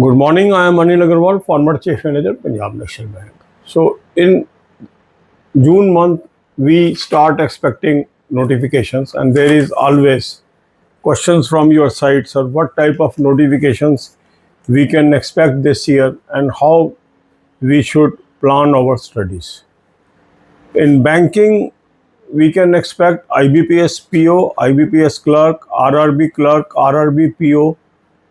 Good morning. I am Anil Agarwal, former Chief Manager, Punjab National Bank. So, in June month, we start expecting notifications, and there is always questions from your side, sir. What type of notifications we can expect this year, and how we should plan our studies? In banking, we can expect IBPS PO, IBPS clerk, RRB clerk, RRB PO,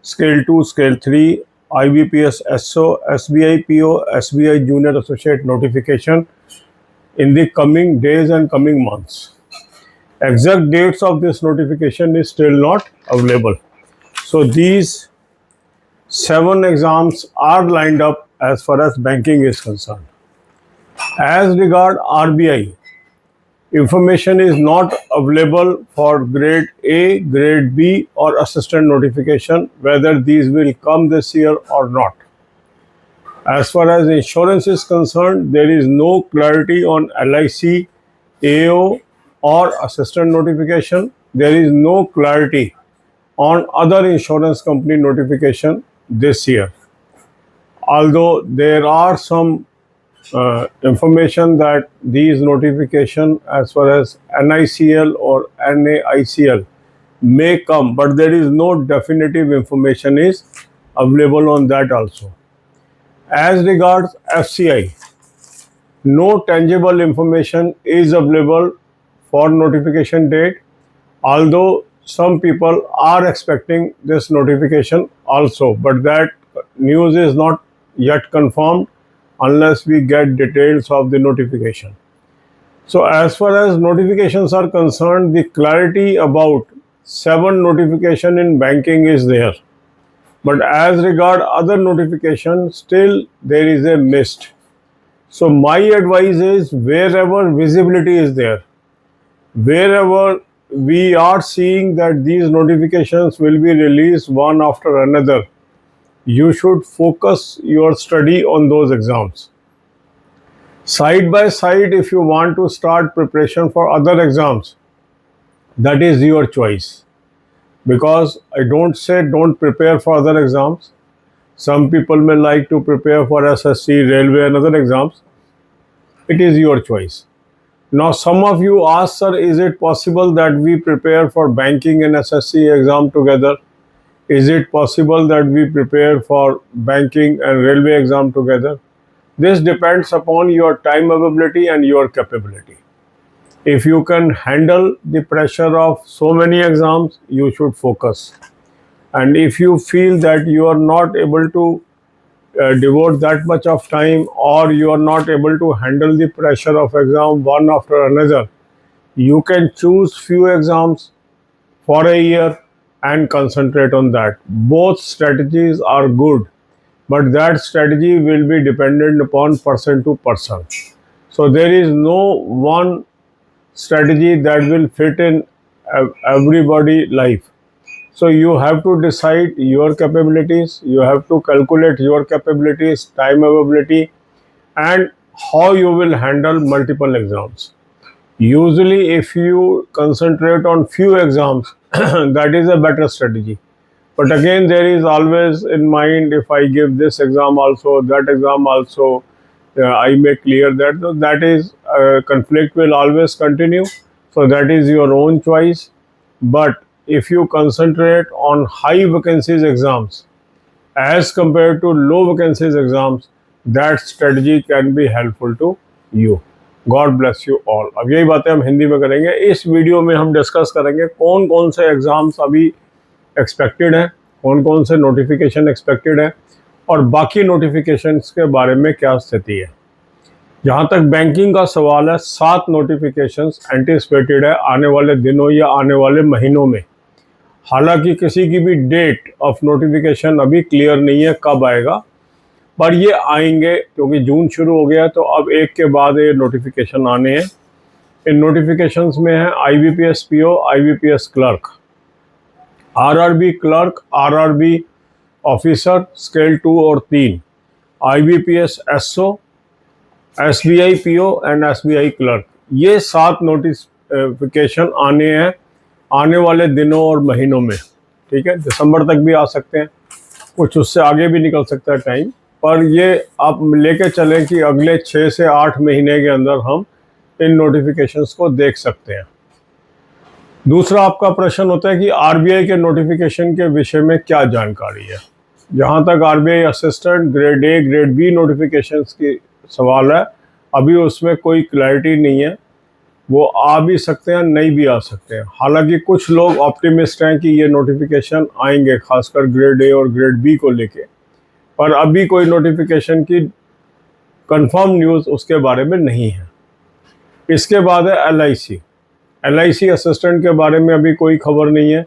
Scale 2, Scale 3, IBPS SO, SBI PO, SBI Junior Associate notification in the coming days and coming months. Exact dates of this notification is still not available. So these 7 exams are lined up as far as banking is concerned. As regard RBI, information is not available for grade A, grade B or assistant notification, whether these will come this year or not. As far as insurance is concerned, there is no clarity on LIC, AO or assistant notification. There is no clarity on other insurance company notification this year. Although there are some information that these notification as far as NICL or NAICL may come, but there is no definitive information is available on that also. As regards FCI, no tangible information is available for notification date, although some people are expecting this notification also, but that news is not yet confirmed unless we get details of the notification. So as far as notifications are concerned, the clarity about 7 notification in banking is there. But as regard other notifications, still there is a mist. So my advice is, wherever visibility is there, wherever we are seeing that these notifications will be released one after another, you should focus your study on those exams. Side by side, if you want to start preparation for other exams, that is your choice. Because I don't say don't prepare for other exams. Some people may like to prepare for SSC, railway and other exams. It is your choice. Now some of you ask, sir, is it possible that we prepare for banking and SSC exam together? Is it possible that we prepare for banking and railway exam together? This depends upon your time availability and your capability. If you can handle the pressure of so many exams, you should focus. And if you feel that you are not able to devote that much of time, or you are not able to handle the pressure of exam one after another, you can choose few exams for a year and concentrate on that. Both strategies are good, but that strategy will be dependent upon person to person. So there is no one strategy that will fit in everybody life. So you have to decide your capabilities, you have to calculate your capabilities, time availability, and how you will handle multiple exams. Usually if you concentrate on few exams, that is a better strategy. But again, there is always in mind, if I give this exam also, that exam also, I may clear that. So that is conflict will always continue. So that is your own choice. But if you concentrate on high vacancies exams as compared to low vacancies exams, that strategy can be helpful to you. God bless you all. अब यही बातें हम हिंदी में करेंगे। इस video में हम discuss करेंगे कौन कौन से एग्ज़ाम्स अभी एक्सपेक्टेड हैं, कौन कौन से नोटिफिकेशन एक्सपेक्टेड है, और बाकी नोटिफिकेशंस के बारे में क्या स्थिति है। जहाँ तक बैंकिंग का सवाल है, 7 नोटिफिकेशंस एंटिसिपेटेड है आने वाले दिनों या आने वाले महीनों में। हालांकि किसी की भी डेट ऑफ नोटिफिकेशन अभी क्लियर नहीं है कब आएगा, पर ये आएंगे क्योंकि जून शुरू हो गया, तो अब एक के बाद ये नोटिफिकेशन आने हैं। इन नोटिफिकेशंस में है IBPS PO, IBPS clerk, RRB clerk, RRB officer scale 2 और 3, IBPS SO, SBI PO and SBI clerk. ये 7 नोटिफिकेशन आने हैं आने वाले दिनों और महीनों में। ठीक है, दिसंबर तक भी आ सकते हैं। कुछ उससे आगे भी निकल सकता है टाइम, पर ये आप लेके चलें कि अगले 6 से 8 महीने के अंदर हम इन नोटिफिकेशंस को देख सकते हैं। दूसरा आपका प्रश्न होता है कि आरबीआई के नोटिफिकेशन के विषय में क्या जानकारी है। जहाँ तक RBI assistant grade A grade B notifications की सवाल है, अभी उसमें कोई क्लैरिटी नहीं है। वो आ भी सकते हैं, नहीं भी आ सकते हैं। हालांकि कुछ लोग ऑप्टिमिस्ट हैं कि ये नोटिफिकेशन आएंगे, खासकर ग्रेड ए और ग्रेड बी को लेके, पर अभी कोई नोटिफिकेशन की कंफर्म न्यूज़ उसके बारे में नहीं है। इसके बाद है एलआईसी असिस्टेंट के बारे में अभी कोई खबर नहीं है।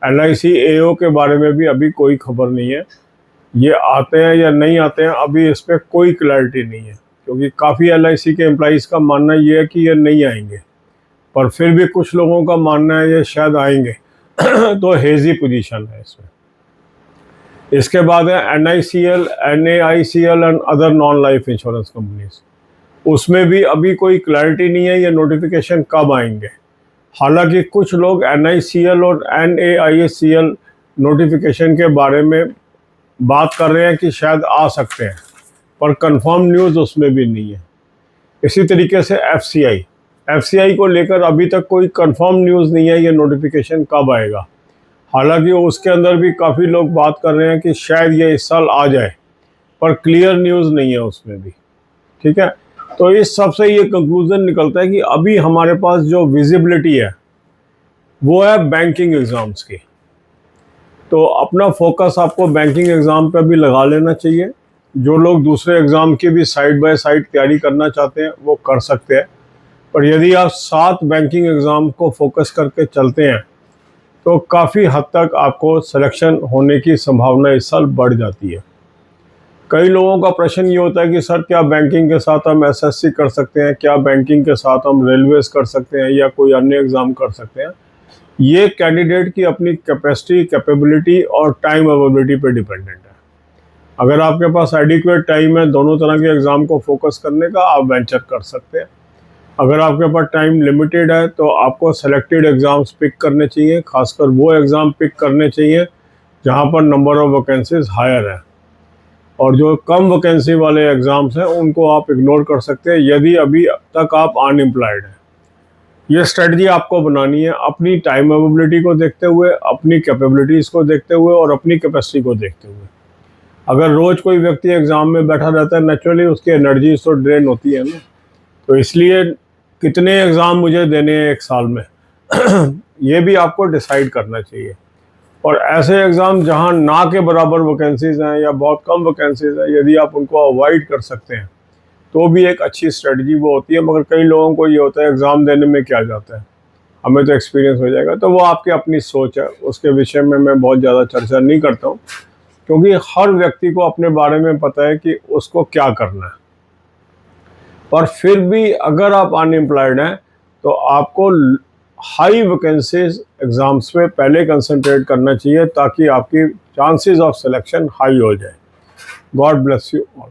एलआईसी एओ के बारे में भी अभी कोई खबर नहीं है। ये आते हैं या नहीं आते हैं, अभी इस पर कोई क्लैरिटी नहीं है, क्योंकि काफ़ी एलआईसी के एम्प्लॉइज़ का मानना ये है कि ये नहीं आएंगे, पर फिर भी कुछ लोगों का मानना है ये शायद आएंगे। तो हेजी पोजीशन है इसमें। इसके बाद है NICL, NAICL and other non life insurance companies. उसमें भी अभी कोई क्लैरिटी नहीं है ये नोटिफिकेशन कब आएंगे। हालांकि कुछ लोग एनआईसीएल और एनएआईसीएल नोटिफिकेशन के बारे में बात कर रहे हैं कि शायद आ सकते हैं, पर कंफर्म न्यूज़ उसमें भी नहीं है। इसी तरीके से एफसीआई को लेकर अभी तक कोई कंफर्म न्यूज़ नहीं है ये नोटिफिकेशन कब आएगा। हालांकि उसके अंदर भी काफ़ी लोग बात कर रहे हैं कि शायद ये इस साल आ जाए, पर क्लियर न्यूज़ नहीं है उसमें भी। ठीक है, तो इस सब से ये कंक्लूजन निकलता है कि अभी हमारे पास जो विजिबिलिटी है वो है बैंकिंग एग्ज़ाम्स की। तो अपना फोकस आपको बैंकिंग एग्ज़ाम पर भी लगा लेना चाहिए। जो लोग दूसरे एग्ज़ाम की भी साइड बाय साइड तैयारी करना चाहते हैं वो कर सकते हैं, पर यदि आप 7 बैंकिंग एग्ज़ाम को फोकस करके चलते हैं तो काफ़ी हद तक आपको सिलेक्शन होने की संभावना इस साल बढ़ जाती है। कई लोगों का प्रश्न ये होता है कि सर क्या बैंकिंग के साथ हम एसएससी कर सकते हैं, क्या बैंकिंग के साथ हम रेलवेज कर सकते हैं या कोई अन्य एग्ज़ाम कर सकते हैं। ये कैंडिडेट की अपनी कैपेसिटी, कैपेबिलिटी और टाइम अवेलेबिलिटी पे डिपेंडेंट है। अगर आपके पास एडिक्वेट टाइम है दोनों तरह के एग्ज़ाम को फोकस करने का, आप वेंचर कर सकते हैं। अगर आपके पास टाइम लिमिटेड है तो आपको सेलेक्टेड एग्ज़ाम्स पिक करने चाहिए, खासकर वो एग्ज़ाम पिक करने चाहिए जहाँ पर नंबर ऑफ़ वैकेंसीज हायर है, और जो कम वैकेंसी वाले एग्ज़ाम्स हैं उनको आप इग्नोर कर सकते हैं यदि अभी तक आप अनएम्प्लॉयड हैं। ये स्ट्रेटजी आपको बनानी है अपनी टाइम अवेलेबिलिटी को देखते हुए, अपनी कैपेबिलिटीज़ को देखते हुए और अपनी कैपेसिटी को देखते हुए। अगर रोज़ कोई व्यक्ति एग्ज़ाम में बैठा रहता है, नेचुरली उसकी एनर्जी तो ड्रेन होती है ना। तो इसलिए कितने एग्ज़ाम मुझे देने हैं एक साल में ये भी आपको डिसाइड करना चाहिए। और ऐसे एग्ज़ाम जहां ना के बराबर वैकेंसीज़ हैं या बहुत कम वैकेंसीज़ हैं, यदि आप उनको अवॉइड कर सकते हैं तो भी एक अच्छी स्ट्रेटजी वो होती है। मगर कई लोगों को ये होता है एग्ज़ाम देने में क्या जाता है, हमें तो एक्सपीरियंस हो जाएगा। तो वो आपकी अपनी सोच है, उसके विषय में मैं बहुत ज़्यादा चर्चा नहीं करता हूँ, क्योंकि हर व्यक्ति को अपने बारे में पता है कि उसको क्या करना है। पर फिर भी अगर आप अनएम्प्लॉयड हैं तो आपको हाई वैकेंसीज एग्ज़ाम्स पे पहले कंसंट्रेट करना चाहिए ताकि आपकी चांसेस ऑफ सिलेक्शन हाई हो जाए। God bless you all.